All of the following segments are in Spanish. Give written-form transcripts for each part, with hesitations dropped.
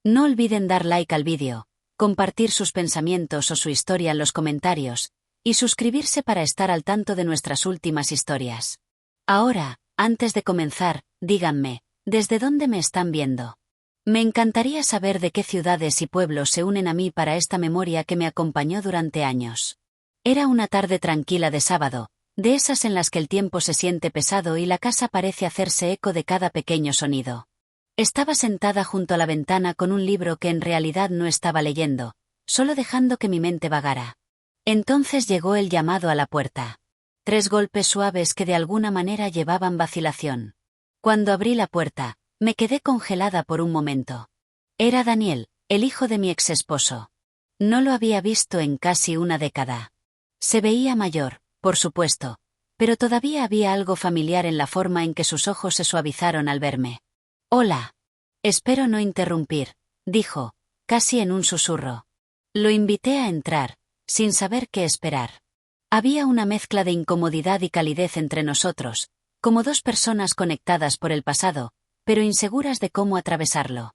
No olviden dar like al vídeo, compartir sus pensamientos o su historia en los comentarios, y suscribirse para estar al tanto de nuestras últimas historias. Ahora, antes de comenzar, díganme, ¿desde dónde me están viendo? Me encantaría saber de qué ciudades y pueblos se unen a mí para esta memoria que me acompañó durante años. Era una tarde tranquila de sábado, de esas en las que el tiempo se siente pesado y la casa parece hacerse eco de cada pequeño sonido. Estaba sentada junto a la ventana con un libro que en realidad no estaba leyendo, solo dejando que mi mente vagara. Entonces llegó el llamado a la puerta. 3 golpes suaves que de alguna manera llevaban vacilación. Cuando abrí la puerta, me quedé congelada por un momento. Era Daniel, el hijo de mi exesposo. No lo había visto en casi una década. Se veía mayor, por supuesto, pero todavía había algo familiar en la forma en que sus ojos se suavizaron al verme. «Hola. Espero no interrumpir», dijo, casi en un susurro. Lo invité a entrar, sin saber qué esperar. Había una mezcla de incomodidad y calidez entre nosotros, como 2 personas conectadas por el pasado, pero inseguras de cómo atravesarlo.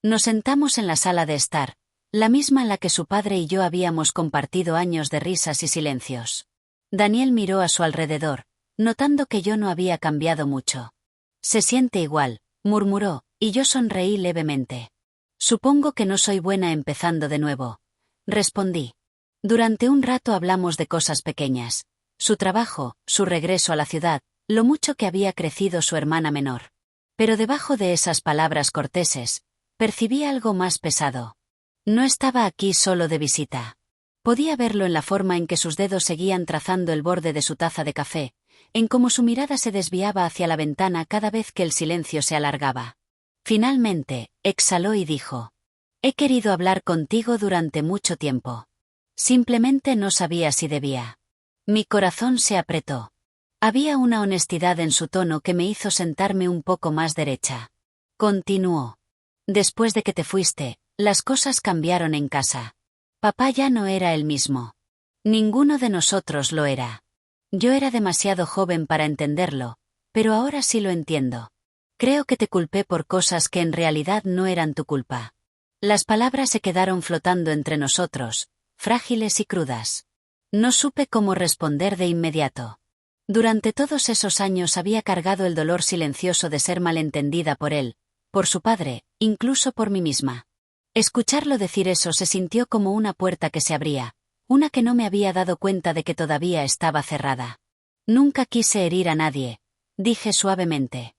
Nos sentamos en la sala de estar, la misma en la que su padre y yo habíamos compartido años de risas y silencios. Daniel miró a su alrededor, notando que yo no había cambiado mucho. «Se siente igual», murmuró, y yo sonreí levemente. «Supongo que no soy buena empezando de nuevo», respondí. Durante un rato hablamos de cosas pequeñas, su trabajo, su regreso a la ciudad, lo mucho que había crecido su hermana menor. Pero debajo de esas palabras corteses, percibí algo más pesado. No estaba aquí solo de visita. Podía verlo en la forma en que sus dedos seguían trazando el borde de su taza de café, en cómo su mirada se desviaba hacia la ventana cada vez que el silencio se alargaba. Finalmente, exhaló y dijo: «He querido hablar contigo durante mucho tiempo. Simplemente no sabía si debía». Mi corazón se apretó. Había una honestidad en su tono que me hizo sentarme un poco más derecha. Continuó: «Después de que te fuiste, las cosas cambiaron en casa. Papá ya no era el mismo. Ninguno de nosotros lo era. Yo era demasiado joven para entenderlo, pero ahora sí lo entiendo. Creo que te culpé por cosas que en realidad no eran tu culpa». Las palabras se quedaron flotando entre nosotros, frágiles y crudas. No supe cómo responder de inmediato. Durante todos esos años había cargado el dolor silencioso de ser malentendida por él, por su padre, incluso por mí misma. Escucharlo decir eso se sintió como una puerta que se abría, una que no me había dado cuenta de que todavía estaba cerrada. «Nunca quise herir a nadie», dije suavemente.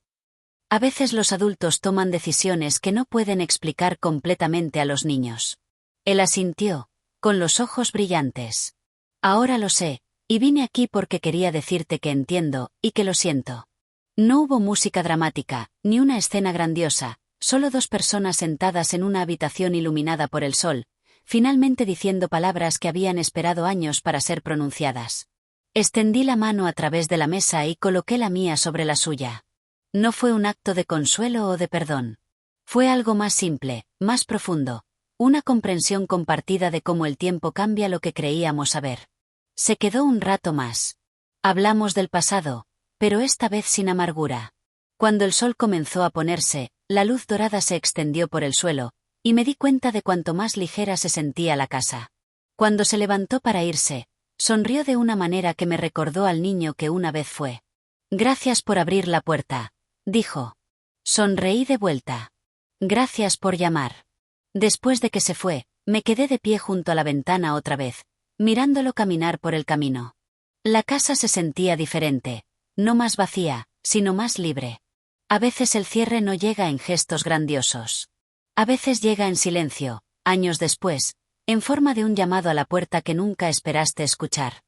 «A veces los adultos toman decisiones que no pueden explicar completamente a los niños». Él asintió, con los ojos brillantes. «Ahora lo sé. Y vine aquí porque quería decirte que entiendo, y que lo siento». No hubo música dramática, ni una escena grandiosa, solo 2 personas sentadas en una habitación iluminada por el sol, finalmente diciendo palabras que habían esperado años para ser pronunciadas. Extendí la mano a través de la mesa y coloqué la mía sobre la suya. No fue un acto de consuelo o de perdón. Fue algo más simple, más profundo, una comprensión compartida de cómo el tiempo cambia lo que creíamos saber. Se quedó un rato más. Hablamos del pasado, pero esta vez sin amargura. Cuando el sol comenzó a ponerse, la luz dorada se extendió por el suelo, y me di cuenta de cuánto más ligera se sentía la casa. Cuando se levantó para irse, sonrió de una manera que me recordó al niño que una vez fue. «Gracias por abrir la puerta», dijo. Sonreí de vuelta. «Gracias por llamar». Después de que se fue, me quedé de pie junto a la ventana otra vez, mirándolo caminar por el camino. La casa se sentía diferente, no más vacía, sino más libre. A veces el cierre no llega en gestos grandiosos. A veces llega en silencio, años después, en forma de un llamado a la puerta que nunca esperaste escuchar.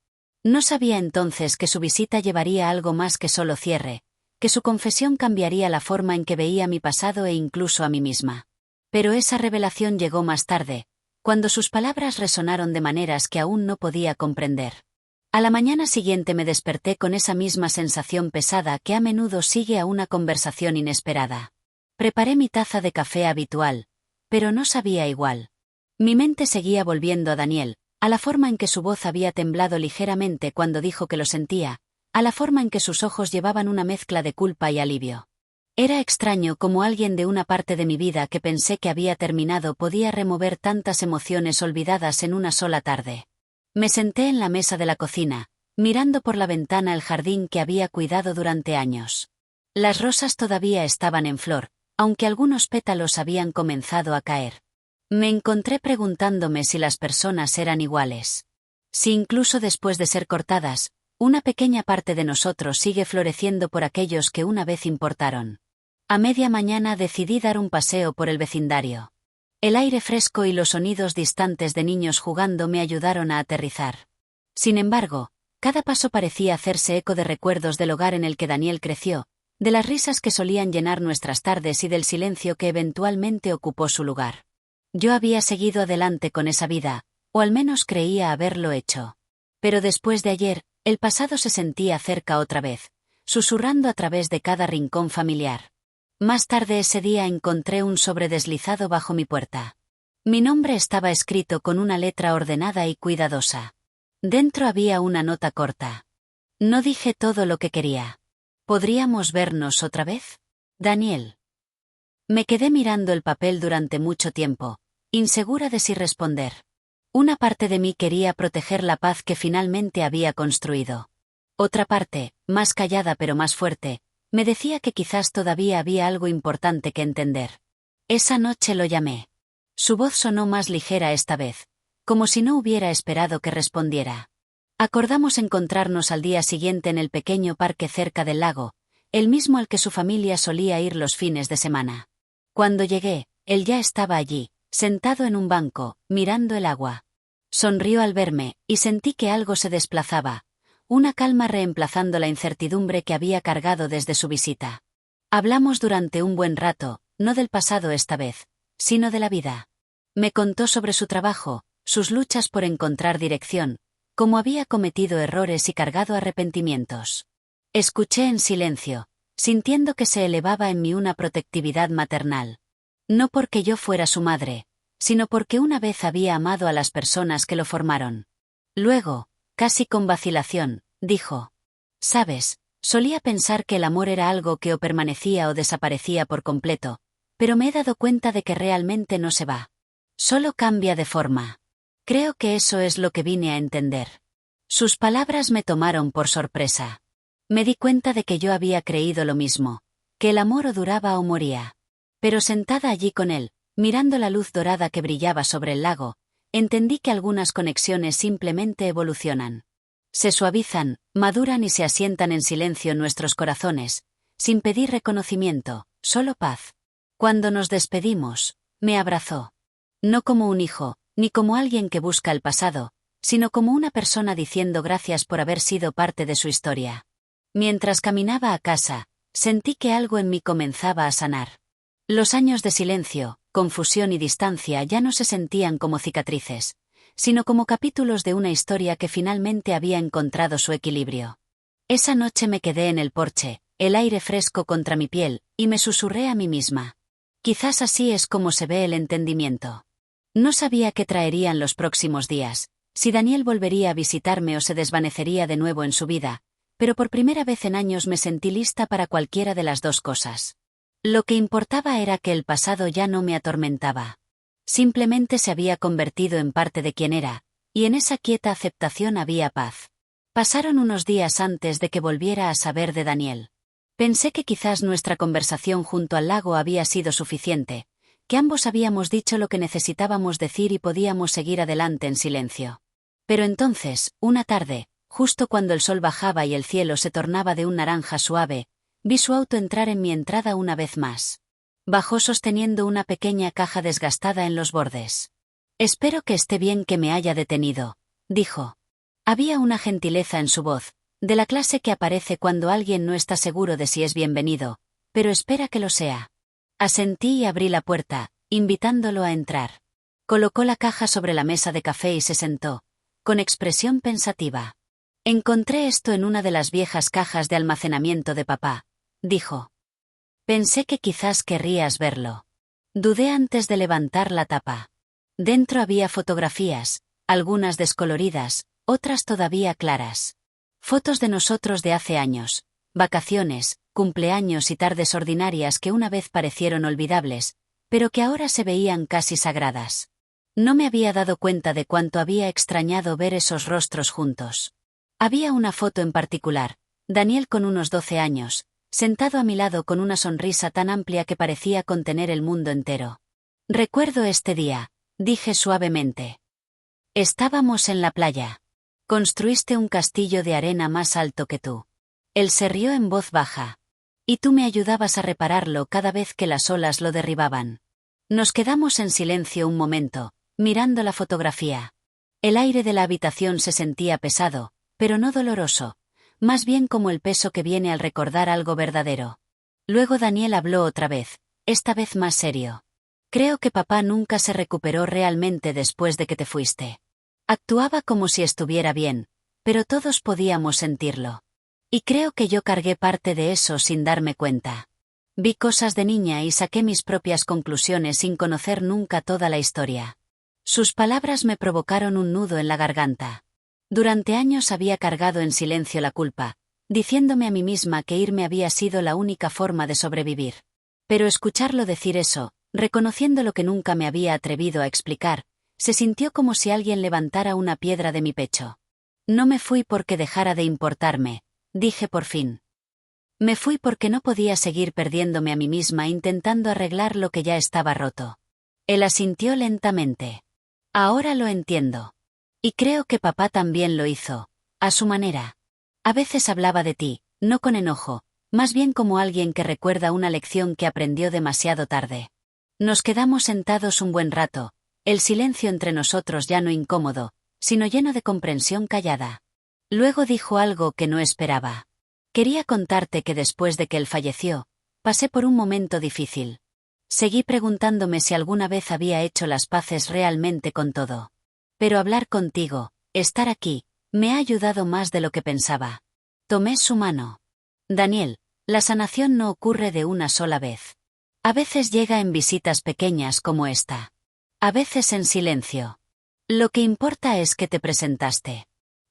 No sabía entonces que su visita llevaría algo más que solo cierre, que su confesión cambiaría la forma en que veía mi pasado e incluso a mí misma. Pero esa revelación llegó más tarde, cuando sus palabras resonaron de maneras que aún no podía comprender. A la mañana siguiente me desperté con esa misma sensación pesada que a menudo sigue a una conversación inesperada. Preparé mi taza de café habitual, pero no sabía igual. Mi mente seguía volviendo a Daniel, a la forma en que su voz había temblado ligeramente cuando dijo que lo sentía, a la forma en que sus ojos llevaban una mezcla de culpa y alivio. Era extraño cómo alguien de una parte de mi vida que pensé que había terminado podía remover tantas emociones olvidadas en una sola tarde. Me senté en la mesa de la cocina, mirando por la ventana el jardín que había cuidado durante años. Las rosas todavía estaban en flor, aunque algunos pétalos habían comenzado a caer. Me encontré preguntándome si las personas eran iguales. Si incluso después de ser cortadas, una pequeña parte de nosotros sigue floreciendo por aquellos que una vez importaron. A media mañana decidí dar un paseo por el vecindario. El aire fresco y los sonidos distantes de niños jugando me ayudaron a aterrizar. Sin embargo, cada paso parecía hacerse eco de recuerdos del hogar en el que Daniel creció, de las risas que solían llenar nuestras tardes y del silencio que eventualmente ocupó su lugar. Yo había seguido adelante con esa vida, o al menos creía haberlo hecho. Pero después de ayer, el pasado se sentía cerca otra vez, susurrando a través de cada rincón familiar. Más tarde ese día encontré un sobre deslizado bajo mi puerta. Mi nombre estaba escrito con una letra ordenada y cuidadosa. Dentro había una nota corta. No dije todo lo que quería. ¿Podríamos vernos otra vez? Daniel. Me quedé mirando el papel durante mucho tiempo, insegura de si responder. Una parte de mí quería proteger la paz que finalmente había construido. Otra parte, más callada pero más fuerte, me decía que quizás todavía había algo importante que entender. Esa noche lo llamé. Su voz sonó más ligera esta vez, como si no hubiera esperado que respondiera. Acordamos encontrarnos al día siguiente en el pequeño parque cerca del lago, el mismo al que su familia solía ir los fines de semana. Cuando llegué, él ya estaba allí, sentado en un banco, mirando el agua. Sonrió al verme, y sentí que algo se desplazaba, una calma reemplazando la incertidumbre que había cargado desde su visita. Hablamos durante un buen rato, no del pasado esta vez, sino de la vida. Me contó sobre su trabajo, sus luchas por encontrar dirección, cómo había cometido errores y cargado arrepentimientos. Escuché en silencio, sintiendo que se elevaba en mí una protectividad maternal. No porque yo fuera su madre, sino porque una vez había amado a las personas que lo formaron. Luego, casi con vacilación, dijo: «Sabes, solía pensar que el amor era algo que o permanecía o desaparecía por completo, pero me he dado cuenta de que realmente no se va. Solo cambia de forma. Creo que eso es lo que vine a entender». Sus palabras me tomaron por sorpresa. Me di cuenta de que yo había creído lo mismo, que el amor o duraba o moría. Pero sentada allí con él, mirando la luz dorada que brillaba sobre el lago, entendí que algunas conexiones simplemente evolucionan. Se suavizan, maduran y se asientan en silencio en nuestros corazones, sin pedir reconocimiento, solo paz. Cuando nos despedimos, me abrazó. No como un hijo, ni como alguien que busca el pasado, sino como una persona diciendo gracias por haber sido parte de su historia. Mientras caminaba a casa, sentí que algo en mí comenzaba a sanar. Los años de silencio, confusión y distancia ya no se sentían como cicatrices, sino como capítulos de una historia que finalmente había encontrado su equilibrio. Esa noche me quedé en el porche, el aire fresco contra mi piel, y me susurré a mí misma: quizás así es como se ve el entendimiento. No sabía qué traerían los próximos días, si Daniel volvería a visitarme o se desvanecería de nuevo en su vida, pero por primera vez en años me sentí lista para cualquiera de las dos cosas. Lo que importaba era que el pasado ya no me atormentaba. Simplemente se había convertido en parte de quien era, y en esa quieta aceptación había paz. Pasaron unos días antes de que volviera a saber de Daniel. Pensé que quizás nuestra conversación junto al lago había sido suficiente, que ambos habíamos dicho lo que necesitábamos decir y podíamos seguir adelante en silencio. Pero entonces, una tarde, justo cuando el sol bajaba y el cielo se tornaba de un naranja suave, vi su auto entrar en mi entrada una vez más. Bajó sosteniendo una pequeña caja desgastada en los bordes. «Espero que esté bien que me haya detenido», dijo. Había una gentileza en su voz, de la clase que aparece cuando alguien no está seguro de si es bienvenido, pero espera que lo sea. Asentí y abrí la puerta, invitándolo a entrar. Colocó la caja sobre la mesa de café y se sentó, con expresión pensativa. «Encontré esto en una de las viejas cajas de almacenamiento de papá», dijo. «Pensé que quizás querrías verlo». Dudé antes de levantar la tapa. Dentro había fotografías, algunas descoloridas, otras todavía claras. Fotos de nosotros de hace años, vacaciones, cumpleaños y tardes ordinarias que una vez parecieron olvidables, pero que ahora se veían casi sagradas. No me había dado cuenta de cuánto había extrañado ver esos rostros juntos. Había una foto en particular, Daniel con unos 12 años, sentado a mi lado con una sonrisa tan amplia que parecía contener el mundo entero. Recuerdo este día, dije suavemente. Estábamos en la playa. Construiste un castillo de arena más alto que tú. Él se rió en voz baja. Y tú me ayudabas a repararlo cada vez que las olas lo derribaban. Nos quedamos en silencio un momento, mirando la fotografía. El aire de la habitación se sentía pesado, pero no doloroso, más bien como el peso que viene al recordar algo verdadero. Luego Daniel habló otra vez, esta vez más serio. Creo que papá nunca se recuperó realmente después de que te fuiste. Actuaba como si estuviera bien, pero todos podíamos sentirlo. Y creo que yo cargué parte de eso sin darme cuenta. Vi cosas de niña y saqué mis propias conclusiones sin conocer nunca toda la historia. Sus palabras me provocaron un nudo en la garganta. Durante años había cargado en silencio la culpa, diciéndome a mí misma que irme había sido la única forma de sobrevivir. Pero escucharlo decir eso, reconociendo lo que nunca me había atrevido a explicar, se sintió como si alguien levantara una piedra de mi pecho. No me fui porque dejara de importarme, dije por fin. Me fui porque no podía seguir perdiéndome a mí misma intentando arreglar lo que ya estaba roto. Él asintió lentamente. Ahora lo entiendo. Y creo que papá también lo hizo, a su manera. A veces hablaba de ti, no con enojo, más bien como alguien que recuerda una lección que aprendió demasiado tarde. Nos quedamos sentados un buen rato, el silencio entre nosotros ya no incómodo, sino lleno de comprensión callada. Luego dijo algo que no esperaba. Quería contarte que después de que él falleció, pasé por un momento difícil. Seguí preguntándome si alguna vez había hecho las paces realmente con todo. Pero hablar contigo, estar aquí, me ha ayudado más de lo que pensaba. Tomé su mano. Daniel, la sanación no ocurre de una sola vez. A veces llega en visitas pequeñas como esta. A veces en silencio. Lo que importa es que te presentaste.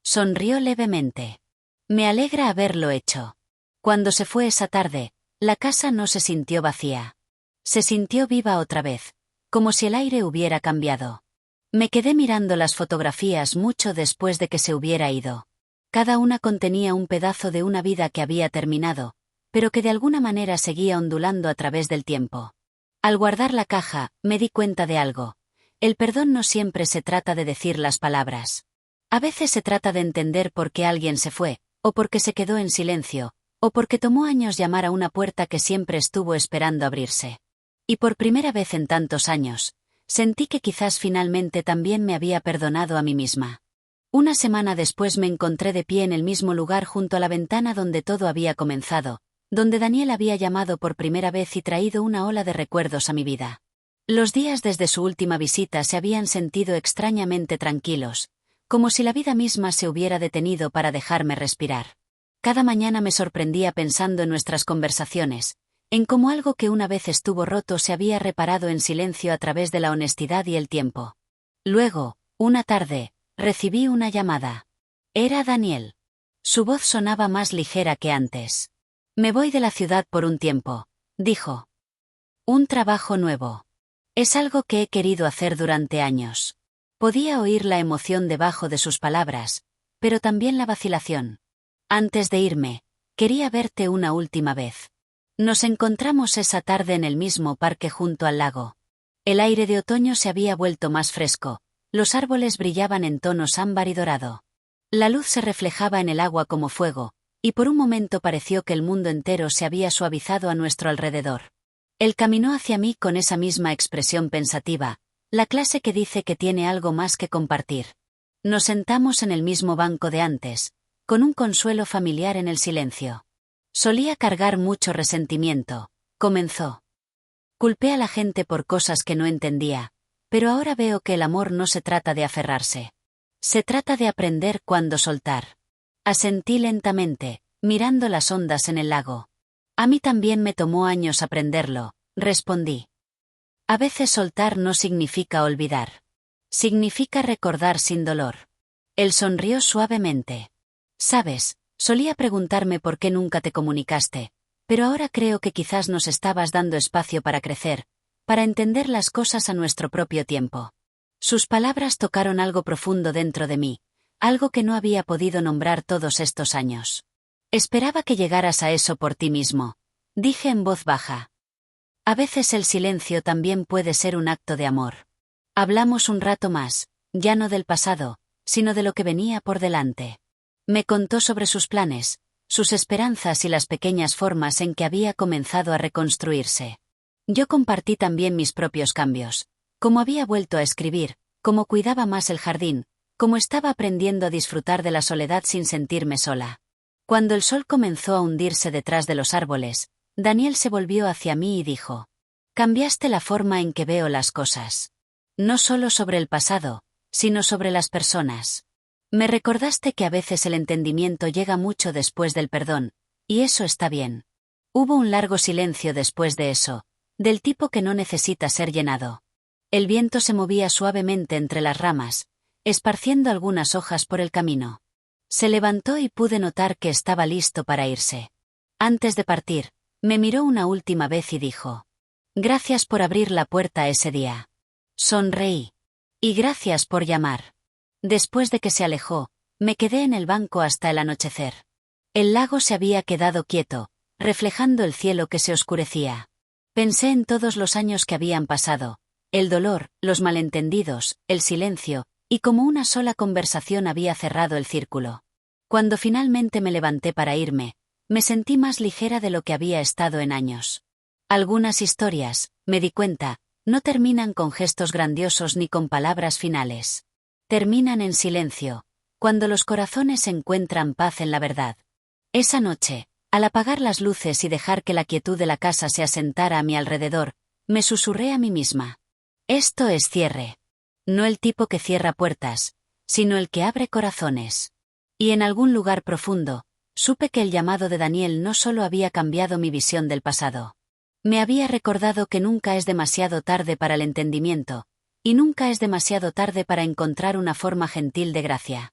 Sonrió levemente. Me alegra haberlo hecho. Cuando se fue esa tarde, la casa no se sintió vacía. Se sintió viva otra vez, como si el aire hubiera cambiado. Me quedé mirando las fotografías mucho después de que se hubiera ido. Cada una contenía un pedazo de una vida que había terminado, pero que de alguna manera seguía ondulando a través del tiempo. Al guardar la caja, me di cuenta de algo. El perdón no siempre se trata de decir las palabras. A veces se trata de entender por qué alguien se fue, o porque se quedó en silencio, o porque tomó años llamar a una puerta que siempre estuvo esperando abrirse. Y por primera vez en tantos años, sentí que quizás finalmente también me había perdonado a mí misma. Una semana después me encontré de pie en el mismo lugar junto a la ventana donde todo había comenzado, donde Daniel había llamado por primera vez y traído una ola de recuerdos a mi vida. Los días desde su última visita se habían sentido extrañamente tranquilos, como si la vida misma se hubiera detenido para dejarme respirar. Cada mañana me sorprendía pensando en nuestras conversaciones, en cómo algo que una vez estuvo roto se había reparado en silencio a través de la honestidad y el tiempo. Luego, una tarde, recibí una llamada. Era Daniel. Su voz sonaba más ligera que antes. Me voy de la ciudad por un tiempo, dijo. Un trabajo nuevo. Es algo que he querido hacer durante años. Podía oír la emoción debajo de sus palabras, pero también la vacilación. Antes de irme, quería verte una última vez. Nos encontramos esa tarde en el mismo parque junto al lago. El aire de otoño se había vuelto más fresco, los árboles brillaban en tonos ámbar y dorado. La luz se reflejaba en el agua como fuego, y por un momento pareció que el mundo entero se había suavizado a nuestro alrededor. Él caminó hacia mí con esa misma expresión pensativa, la clase que dice que tiene algo más que compartir. Nos sentamos en el mismo banco de antes, con un consuelo familiar en el silencio. Solía cargar mucho resentimiento, comenzó. Culpé a la gente por cosas que no entendía, pero ahora veo que el amor no se trata de aferrarse. Se trata de aprender cuándo soltar. Asentí lentamente, mirando las ondas en el lago. A mí también me tomó años aprenderlo, respondí. A veces soltar no significa olvidar. Significa recordar sin dolor. Él sonrió suavemente. Sabes, solía preguntarme por qué nunca te comunicaste, pero ahora creo que quizás nos estabas dando espacio para crecer, para entender las cosas a nuestro propio tiempo. Sus palabras tocaron algo profundo dentro de mí, algo que no había podido nombrar todos estos años. Esperaba que llegaras a eso por ti mismo, dije en voz baja. A veces el silencio también puede ser un acto de amor. Hablamos un rato más, ya no del pasado, sino de lo que venía por delante. Me contó sobre sus planes, sus esperanzas y las pequeñas formas en que había comenzado a reconstruirse. Yo compartí también mis propios cambios, cómo había vuelto a escribir, cómo cuidaba más el jardín, cómo estaba aprendiendo a disfrutar de la soledad sin sentirme sola. Cuando el sol comenzó a hundirse detrás de los árboles, Daniel se volvió hacia mí y dijo: «Cambiaste la forma en que veo las cosas. No solo sobre el pasado, sino sobre las personas. Me recordaste que a veces el entendimiento llega mucho después del perdón, y eso está bien». Hubo un largo silencio después de eso, del tipo que no necesita ser llenado. El viento se movía suavemente entre las ramas, esparciendo algunas hojas por el camino. Se levantó y pude notar que estaba listo para irse. Antes de partir, me miró una última vez y dijo: «Gracias por abrir la puerta ese día». Sonreí. «Y gracias por llamar». Después de que se alejó, me quedé en el banco hasta el anochecer. El lago se había quedado quieto, reflejando el cielo que se oscurecía. Pensé en todos los años que habían pasado, el dolor, los malentendidos, el silencio, y como una sola conversación había cerrado el círculo. Cuando finalmente me levanté para irme, me sentí más ligera de lo que había estado en años. Algunas historias, me di cuenta, no terminan con gestos grandiosos ni con palabras finales. Terminan en silencio, cuando los corazones encuentran paz en la verdad. Esa noche, al apagar las luces y dejar que la quietud de la casa se asentara a mi alrededor, me susurré a mí misma: «Esto es cierre. No el tipo que cierra puertas, sino el que abre corazones». Y en algún lugar profundo, supe que el llamado de Daniel no solo había cambiado mi visión del pasado. Me había recordado que nunca es demasiado tarde para el entendimiento, y nunca es demasiado tarde para encontrar una forma gentil de gracia.